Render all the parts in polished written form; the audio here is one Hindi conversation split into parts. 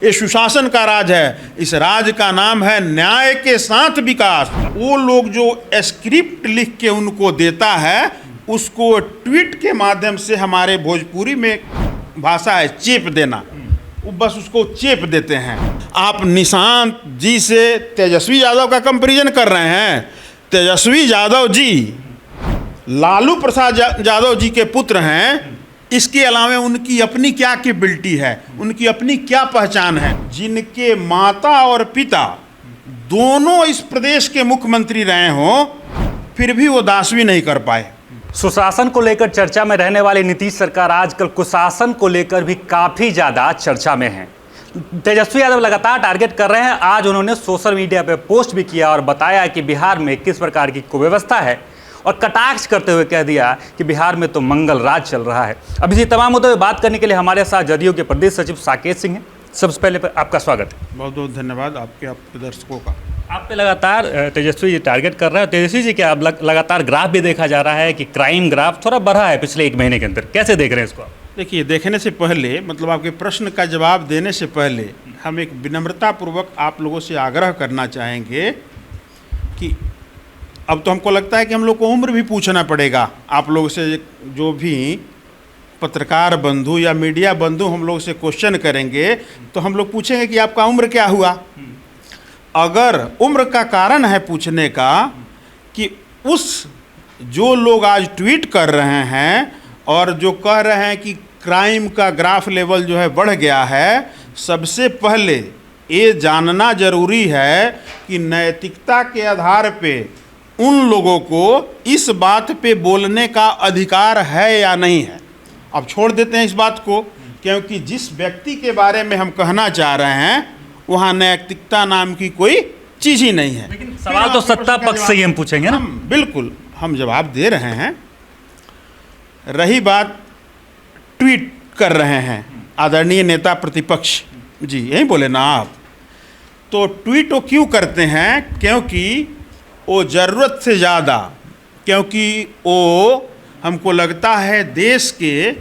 ये सुशासन का राज है। इस राज का नाम है न्याय के साथ विकास। वो लोग जो स्क्रिप्ट लिख के उनको देता है उसको ट्वीट के माध्यम से, हमारे भोजपुरी में भाषा है चेप देना, वो बस उसको चेप देते हैं। आप निशांत जी से तेजस्वी यादव का कंपैरिजन कर रहे हैं। तेजस्वी यादव जी लालू प्रसाद यादव जी के पुत्र हैं। इसके अलावा उनकी अपनी क्या कैपेबिलिटी है, उनकी अपनी क्या पहचान है। जिनके माता और पिता दोनों इस प्रदेश के मुख्यमंत्री रहे हों, फिर भी वो दासवी नहीं कर पाए। सुशासन को लेकर चर्चा में रहने वाली नीतीश सरकार आजकल कुशासन को लेकर भी काफ़ी ज़्यादा चर्चा में है। तेजस्वी यादव लगातार टारगेट कर रहे हैं। आज उन्होंने सोशल मीडिया पर पोस्ट भी किया और बताया कि बिहार में किस प्रकार की कुव्यवस्था है और कटाक्ष करते हुए कह दिया कि बिहार में तो मंगल राज चल रहा है। अब इसी तमाम मुद्दों पर बात करने के लिए हमारे साथ जदयू के प्रदेश सचिव साकेत सिंह हैं। सबसे पहले आपका स्वागत है। बहुत बहुत धन्यवाद आपके दर्शकों का। आप पे लगातार तेजस्वी जी टारगेट कर रहे हैं। तेजस्वी जी क्या अब लगातार ग्राफ भी देखा जा रहा है कि क्राइम ग्राफ थोड़ा बढ़ा है पिछले एक महीने के अंदर, कैसे देख रहे हैं इसको? देखिए, देखने से पहले, मतलब आपके प्रश्न का जवाब देने से पहले हम एक विनम्रतापूर्वक आप लोगों से आग्रह करना चाहेंगे कि अब तो हमको लगता है कि हम लोग को उम्र भी पूछना पड़ेगा। आप लोग से जो भी पत्रकार बंधु या मीडिया बंधु हम लोग से क्वेश्चन करेंगे तो हम लोग पूछेंगे कि आपका उम्र क्या हुआ। अगर उम्र का कारण है पूछने का कि उस जो लोग आज ट्वीट कर रहे हैं और जो कह रहे हैं कि क्राइम का ग्राफ लेवल जो है बढ़ गया है, सबसे पहले ये जानना जरूरी है कि नैतिकता के आधार पे उन लोगों को इस बात पे बोलने का अधिकार है या नहीं है। अब छोड़ देते हैं इस बात को, क्योंकि जिस व्यक्ति के बारे में हम कहना चाह रहे हैं वहाँ नैतिकता नाम की कोई चीज़ ही नहीं है। लेकिन सवाल तो सत्ता पक्ष से ही हम पूछेंगे ना। बिल्कुल हम जवाब दे रहे हैं। रही बात ट्वीट कर रहे हैं आदरणीय नेता प्रतिपक्ष जी, यही बोले ना आप, तो ट्वीट वो क्यों करते हैं? क्योंकि वो ज़रूरत से ज़्यादा, क्योंकि वो हमको लगता है देश के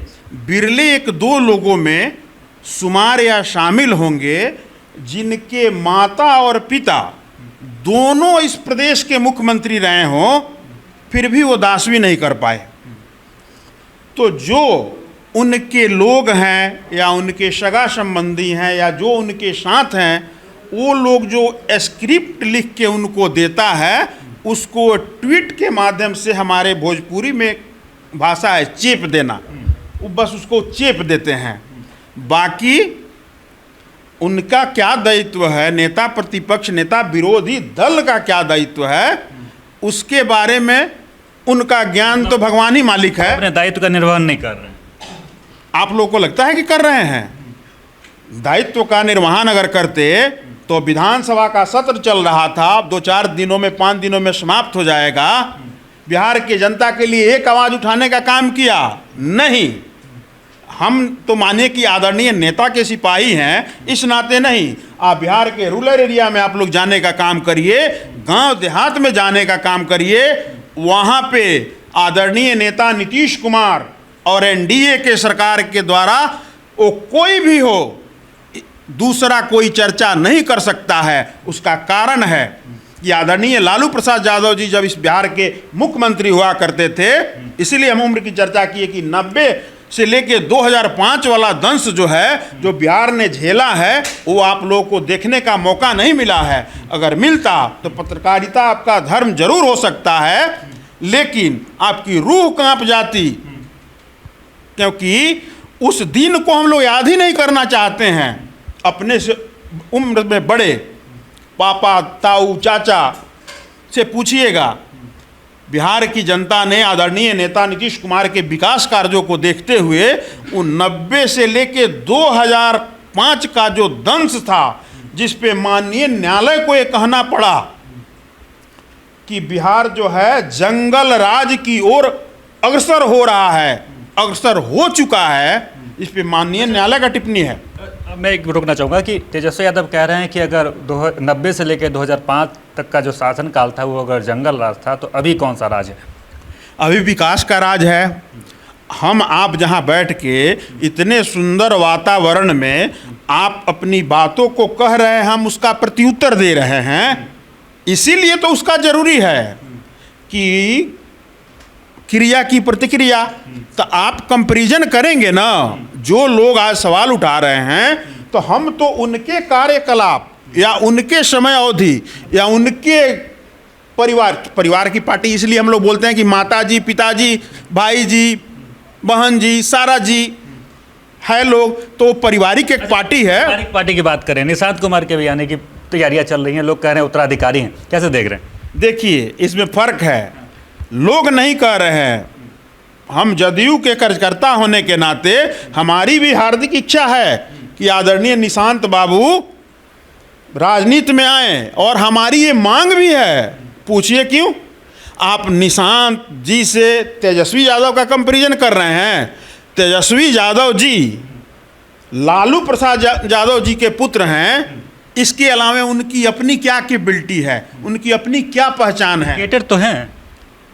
बिरले एक दो लोगों में शुमार या शामिल होंगे जिनके माता और पिता दोनों इस प्रदेश के मुख्यमंत्री रहे हों, फिर भी वो दासवी नहीं कर पाए। तो जो उनके लोग हैं या उनके सगा संबंधी हैं या जो उनके साथ हैं, वो लोग जो स्क्रिप्ट लिख के उनको देता है उसको ट्वीट के माध्यम से, हमारे भोजपुरी में भाषा है चेप देना, वो बस उसको चेप देते हैं। बाकी उनका क्या दायित्व है, नेता प्रतिपक्ष नेता विरोधी दल का क्या दायित्व है, उसके बारे में उनका ज्ञान तो भगवान ही मालिक है। अपने दायित्व का निर्वहन नहीं कर रहे हैं। आप लोगों को लगता है कि कर रहे हैं? दायित्व का निर्वहन अगर करते तो विधानसभा का सत्र चल रहा था, 2-4 दिनों में 5 दिनों में समाप्त हो जाएगा। बिहार की जनता के लिए एक आवाज़ उठाने का काम किया नहीं। हम तो माने कि आदरणीय नेता के सिपाही हैं, इस नाते नहीं। आप बिहार के रूरल एरिया में आप लोग जाने का काम करिए, गांव देहात में जाने का काम करिए। वहाँ पे आदरणीय नेता नीतीश कुमार और एनडीए के सरकार के द्वारा वो कोई भी हो, दूसरा कोई चर्चा नहीं कर सकता है। उसका कारण है कि आदरणीय लालू प्रसाद यादव जी जब इस बिहार के मुख्यमंत्री हुआ करते थे, इसीलिए हम उम्र की चर्चा किए कि 90 से लेके 2005 वाला दंश जो है, जो बिहार ने झेला है, वो आप लोगों को देखने का मौका नहीं मिला है। अगर मिलता तो पत्रकारिता आपका धर्म जरूर हो सकता है, लेकिन आपकी रूह कांप जाती, क्योंकि उस दिन को हम लोग याद ही नहीं करना चाहते हैं। अपने से उम्र में बड़े पापा ताऊ चाचा से पूछिएगा, बिहार की जनता ने आदरणीय नेता नीतीश कुमार के विकास कार्यों को देखते हुए उन 90 से लेके 2005 का जो दंश था, जिस पे माननीय न्यायालय को ये कहना पड़ा कि बिहार जो है जंगल राज की ओर अग्रसर हो रहा है, अग्रसर हो चुका है, इस पे माननीय न्यायालय का टिप्पणी है। मैं एक रोकना चाहूँगा कि तेजस्वी यादव कह रहे हैं कि अगर 90 से लेकर 2005 तक का जो शासन काल था वो अगर जंगल राज था, तो अभी कौन सा राज है? अभी विकास का राज है। हम आप जहाँ बैठ के इतने सुंदर वातावरण में आप अपनी बातों को कह रहे हैं, हम उसका प्रत्युत्तर दे रहे हैं, इसीलिए तो उसका जरूरी है कि क्रिया की प्रतिक्रिया। तो आप कंपैरिजन करेंगे ना, जो लोग आज सवाल उठा रहे हैं, तो हम तो उनके कार्यकलाप या उनके समय अवधि या उनके परिवार की पार्टी, इसलिए हम लोग बोलते हैं कि माता जी, पिताजी, भाई जी, बहन जी, सारा जी है लोग, तो पारिवारिक एक पार्टी है। पारिवारिक पार्टी की बात करें, निशांत कुमार के भी आने की तैयारियां चल रही हैं, लोग कह रहे हैं उत्तराधिकारी हैं, कैसे देख रहे हैं? देखिए, इसमें फर्क है, लोग नहीं कह रहे हैं, हम जदयू के कार्यकर्ता होने के नाते हमारी भी हार्दिक इच्छा है कि आदरणीय निशांत बाबू राजनीति में आए, और हमारी ये मांग भी है। पूछिए क्यों? आप निशांत जी से तेजस्वी यादव का कंपैरिजन कर रहे हैं। तेजस्वी यादव जी लालू प्रसाद यादव जी के पुत्र हैं, इसके अलावा उनकी अपनी क्या कैपेबिलिटी है, उनकी अपनी क्या पहचान है? क्रिकेटर तो हैं,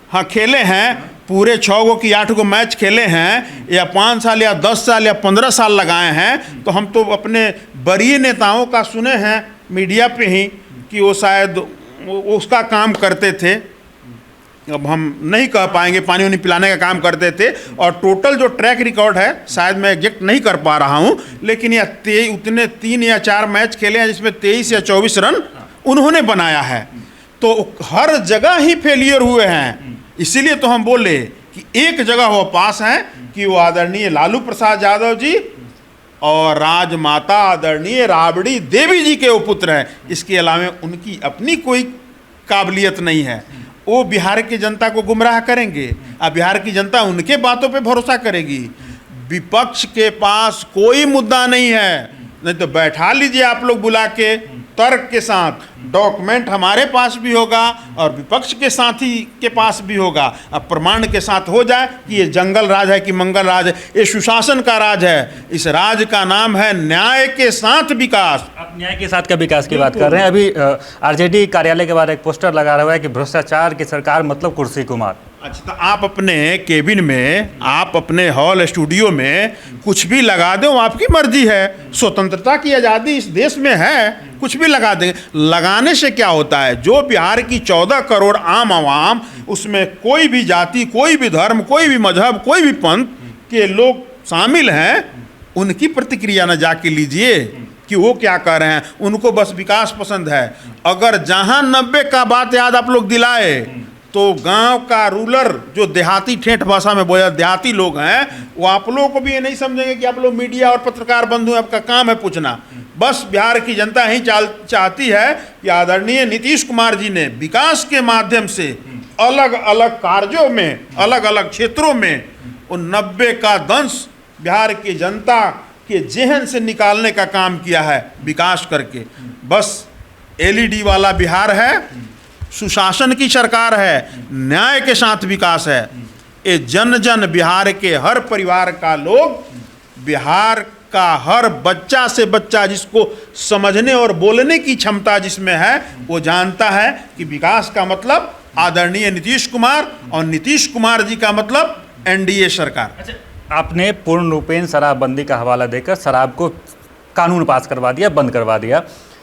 हाँ, खेले हैं, पूरे 6 गो की 8 गो मैच खेले हैं, या 5 साल या 10 साल या 15 साल लगाए हैं। तो हम तो अपने बड़े नेताओं का सुने हैं मीडिया पे ही कि वो शायद उसका काम करते थे, अब हम नहीं कह पाएंगे, पानी वानी पिलाने का काम करते थे। और टोटल जो ट्रैक रिकॉर्ड है, शायद मैं एग्जैक्ट नहीं कर पा रहा हूँ, लेकिन यह उतने 3 या 4 मैच खेले हैं जिसमें 23 या 24 रन उन्होंने बनाया है। तो हर जगह ही फेलियर हुए हैं। इसीलिए तो हम बोले कि एक जगह वो पास हैं कि वो आदरणीय लालू प्रसाद यादव जी और राजमाता आदरणीय राबड़ी देवी जी के वो पुत्र हैं। इसके अलावा उनकी अपनी कोई काबिलियत नहीं है। वो बिहार की जनता को गुमराह करेंगे, अब बिहार की जनता उनके बातों पे भरोसा करेगी। विपक्ष के पास कोई मुद्दा नहीं है, नहीं तो बैठा लीजिए आप लोग बुला के, तर्क के साथ, डॉक्यूमेंट हमारे पास भी होगा और विपक्ष के साथी के पास भी होगा। अब प्रमाण के साथ हो जाए कि ये जंगल राज है कि मंगल राज है, ये सुशासन का राज है। इस राज का नाम है न्याय के साथ विकास। आप न्याय के साथ का विकास की बात कर रहे हैं। अभी आरजेडी कार्यालय के बाहर एक पोस्टर लगा रहा है कि भ्रष्टाचार की सरकार मतलब कुर्सी कुमार। अच्छा, तो आप अपने केबिन में, आप अपने हॉल स्टूडियो में कुछ भी लगा दें, वो आपकी मर्जी है। स्वतंत्रता की आज़ादी इस देश में है, कुछ भी लगा दें। लगाने से क्या होता है? जो बिहार की 14 करोड़ आम आवाम, उसमें कोई भी जाति, कोई भी धर्म, कोई भी मजहब, कोई भी पंथ के लोग शामिल हैं, उनकी प्रतिक्रिया न जाके लीजिए कि वो क्या कर रहे हैं। उनको बस विकास पसंद है। अगर जहाँ 90 का बात याद आप लोग दिलाए, तो गांव का रूरल, जो देहाती ठेठ भाषा में बोला देहाती लोग हैं, वो आप लोगों को भी ये नहीं समझेंगे कि आप लोग मीडिया और पत्रकार बंधु हैं, आपका काम है पूछना। बस बिहार की जनता ही चाहती है कि आदरणीय नीतीश कुमार जी ने विकास के माध्यम से अलग अलग कार्यों में, अलग अलग क्षेत्रों में उन 90 का दंश बिहार की जनता के जेहन से निकालने का काम किया है, विकास करके। बस LED वाला बिहार है, सुशासन की सरकार है, न्याय के साथ विकास है। ये जन जन बिहार के हर परिवार का लोग, बिहार का हर बच्चा से बच्चा जिसको समझने और बोलने की क्षमता जिसमें है, वो जानता है कि विकास का मतलब आदरणीय नीतीश कुमार, और नीतीश कुमार जी का मतलब NDA सरकार। अच्छा, आपने पूर्ण रूपेण शराबबंदी का हवाला देकर शराब को कानून पास करवा दिया, बंद करवा दिया।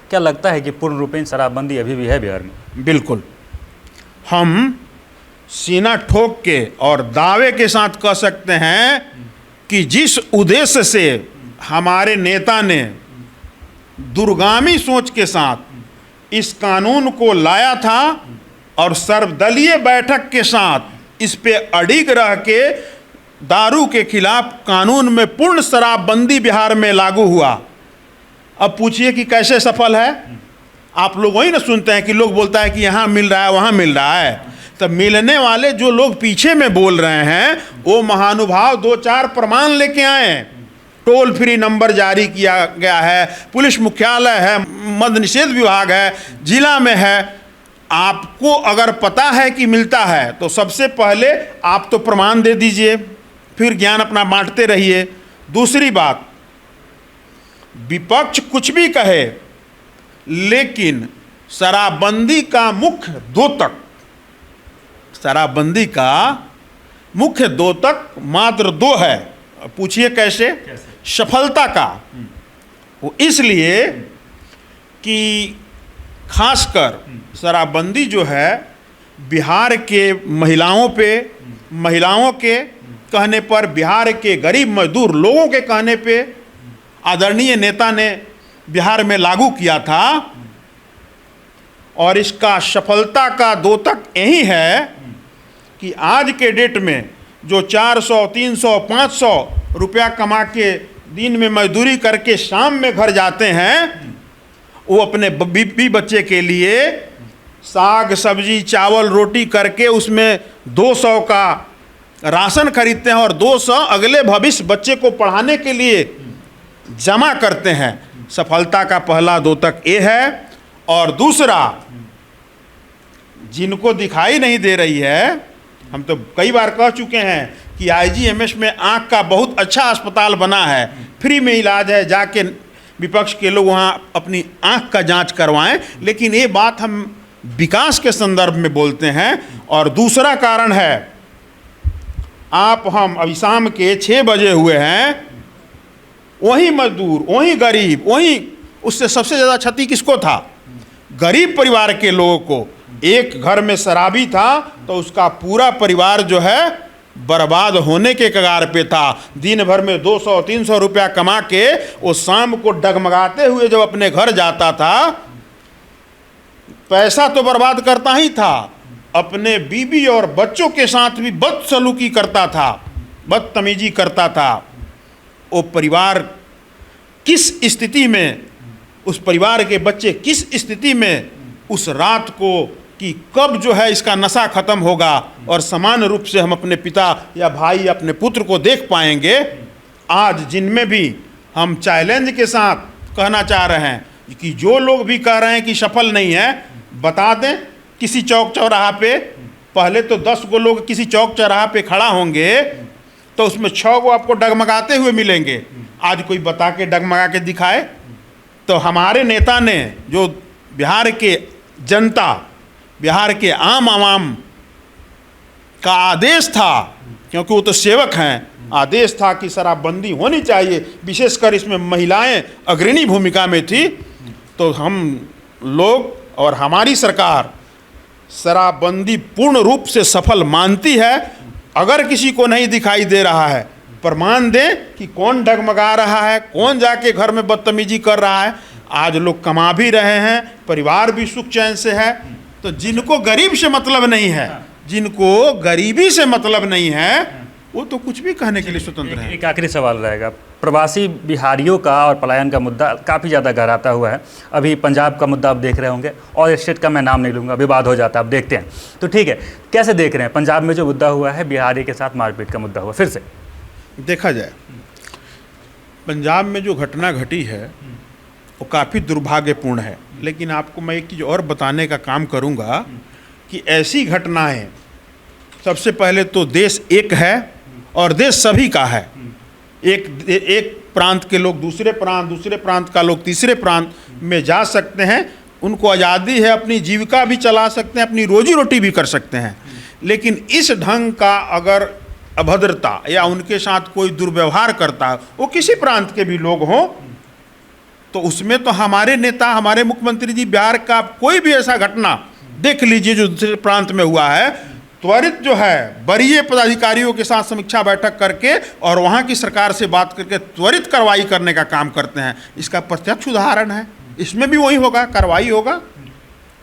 क्या लगता है कि पूर्ण रूपेण शराबबंदी अभी भी है बिहार में? बिल्कुल। हम सीना ठोक के और दावे के साथ कह सकते हैं कि जिस उद्देश्य से हमारे नेता ने दूरगामी सोच के साथ इस कानून को लाया था और सर्वदलीय बैठक के साथ इस पे अडिग रह के दारू के खिलाफ कानून में पूर्ण शराबबंदी बिहार में लागू हुआ। अब पूछिए कि कैसे सफल है? आप लोग वही ना सुनते हैं कि लोग बोलता है कि यहाँ मिल रहा है, वहाँ मिल रहा है। तो मिलने वाले जो लोग पीछे में बोल रहे हैं, वो महानुभाव 2-4 प्रमाण लेके आए। टोल फ्री नंबर जारी किया गया है, पुलिस मुख्यालय है, मद्य निषेध विभाग है, जिला में है। आपको अगर पता है कि मिलता है, तो सबसे पहले आप तो प्रमाण दे दीजिए, फिर ज्ञान अपना बांटते रहिए। दूसरी बात, विपक्ष कुछ भी कहे, लेकिन शराबबंदी का मुख्य द्योतक, शराबबंदी का मुख्य द्योतक मात्र दो है। पूछिए कैसे? सफलता का वो इसलिए कि खासकर शराबबंदी जो है बिहार के महिलाओं के कहने पर, बिहार के गरीब मजदूर लोगों के कहने पे आदरणीय नेता ने बिहार में लागू किया था। और इसका सफलता का द्योतक यही है कि आज के डेट में जो 400, 300, 500 रुपया कमा के दिन में मजदूरी करके शाम में घर जाते हैं, वो अपने बीबी बच्चे के लिए साग सब्जी चावल रोटी करके उसमें 200 का राशन खरीदते हैं और 200 अगले भविष्य बच्चे को पढ़ाने के लिए जमा करते हैं। सफलता का पहला द्योतक ये है। और दूसरा, जिनको दिखाई नहीं दे रही है, हम तो कई बार कह चुके हैं कि आईजीएमएस में आँख का बहुत अच्छा अस्पताल बना है, फ्री में इलाज है, जाके विपक्ष के लोग वहाँ अपनी आँख का जांच करवाएं। लेकिन ये बात हम विकास के संदर्भ में बोलते हैं। और दूसरा कारण है, आप हम अभी शाम के 6 बजे हुए हैं, वही मजदूर, वही गरीब, वही उससे सबसे ज़्यादा क्षति किसको था? गरीब परिवार के लोगों को। एक घर में शराबी था तो उसका पूरा परिवार जो है बर्बाद होने के कगार पे था। दिन भर में 200-300 रुपया कमा के वो शाम को डगमगाते हुए जब अपने घर जाता था, पैसा तो बर्बाद करता ही था, अपने बीबी और बच्चों के साथ भी बदसलूकी करता था, बदतमीजी करता था। वो परिवार किस स्थिति में, उस परिवार के बच्चे किस स्थिति में उस रात को कि कब जो है इसका नशा खत्म होगा और समान रूप से हम अपने पिता या भाई अपने पुत्र को देख पाएंगे। आज जिनमें भी हम चैलेंज के साथ कहना चाह रहे हैं कि जो लोग भी कह रहे हैं कि सफल नहीं है, बता दें किसी चौक चौराहा पे, पहले तो 10 गो लोग किसी चौक चौराहा पे खड़ा होंगे तो उसमें 6 गो आपको डगमगाते हुए मिलेंगे। आज कोई बता के डगमगा के दिखाए। तो हमारे नेता ने जो बिहार के जनता, बिहार के आम आवाम का आदेश था, क्योंकि वो तो सेवक हैं, आदेश था कि शराबबंदी होनी चाहिए, विशेषकर इसमें महिलाएं अग्रणी भूमिका में थी। तो हम लोग और हमारी सरकार शराबबंदी पूर्ण रूप से सफल मानती है। अगर किसी को नहीं दिखाई दे रहा है, प्रमाण दें कि कौन डगमगा रहा है, कौन जाके घर में बदतमीजी कर रहा है। आज लोग कमा भी रहे हैं, परिवार भी सुख चैन से है। तो जिनको गरीब से मतलब नहीं है, जिनको गरीबी से मतलब नहीं है, वो तो कुछ भी कहने के लिए स्वतंत्र है। एक आखिरी सवाल रहेगा, प्रवासी बिहारियों का और पलायन का मुद्दा काफ़ी ज़्यादा गहराता हुआ है। अभी पंजाब का मुद्दा आप देख रहे होंगे, और स्टेट का मैं नाम नहीं लूँगा, विवाद हो जाता है, आप देखते हैं। तो ठीक है, कैसे देख रहे हैं पंजाब में जो मुद्दा हुआ है, बिहारी के साथ मारपीट का मुद्दा हुआ, फिर से देखा जाए पंजाब में जो घटना घटी है वो काफ़ी दुर्भाग्यपूर्ण है। लेकिन आपको मैं एक चीज़ और बताने का काम करूँगा कि ऐसी घटनाएं, सबसे पहले तो देश एक है और देश सभी का है। एक प्रांत के लोग दूसरे प्रांत का लोग तीसरे प्रांत में जा सकते हैं, उनको आज़ादी है, अपनी जीविका भी चला सकते हैं, अपनी रोजी रोटी भी कर सकते हैं। लेकिन इस ढंग का अगर अभद्रता या उनके साथ कोई दुर्व्यवहार करता है, वो किसी प्रांत के भी लोग हों, तो उसमें तो हमारे नेता, हमारे मुख्यमंत्री जी, बिहार का कोई भी ऐसा घटना देख लीजिए जो दूसरे प्रांत में हुआ है, त्वरित जो है वरीय पदाधिकारियों के साथ समीक्षा बैठक करके और वहाँ की सरकार से बात करके त्वरित कार्रवाई करने का काम करते हैं। इसका प्रत्यक्ष उदाहरण है, इसमें भी वही होगा, कार्रवाई होगा।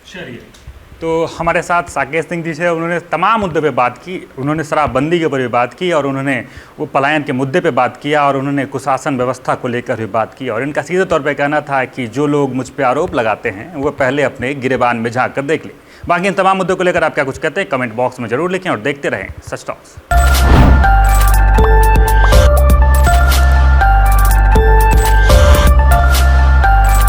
चलिए, तो हमारे साथ साकेत सिंह जी से, उन्होंने तमाम मुद्दों पे बात की, उन्होंने शराबबंदी के ऊपर भी बात की और उन्होंने वो पलायन के मुद्दे पे बात किया और उन्होंने कुशासन व्यवस्था को लेकर भी बात की। और इनका सीधे तौर पे कहना था कि जो लोग मुझ पे आरोप लगाते हैं वो पहले अपने गिरेबान में झांक कर देख लें। बाकी इन तमाम मुद्दों को लेकर आप क्या कुछ कहते हैं, कमेंट बॉक्स में जरूर लिखें और देखते रहें सच टॉक्स।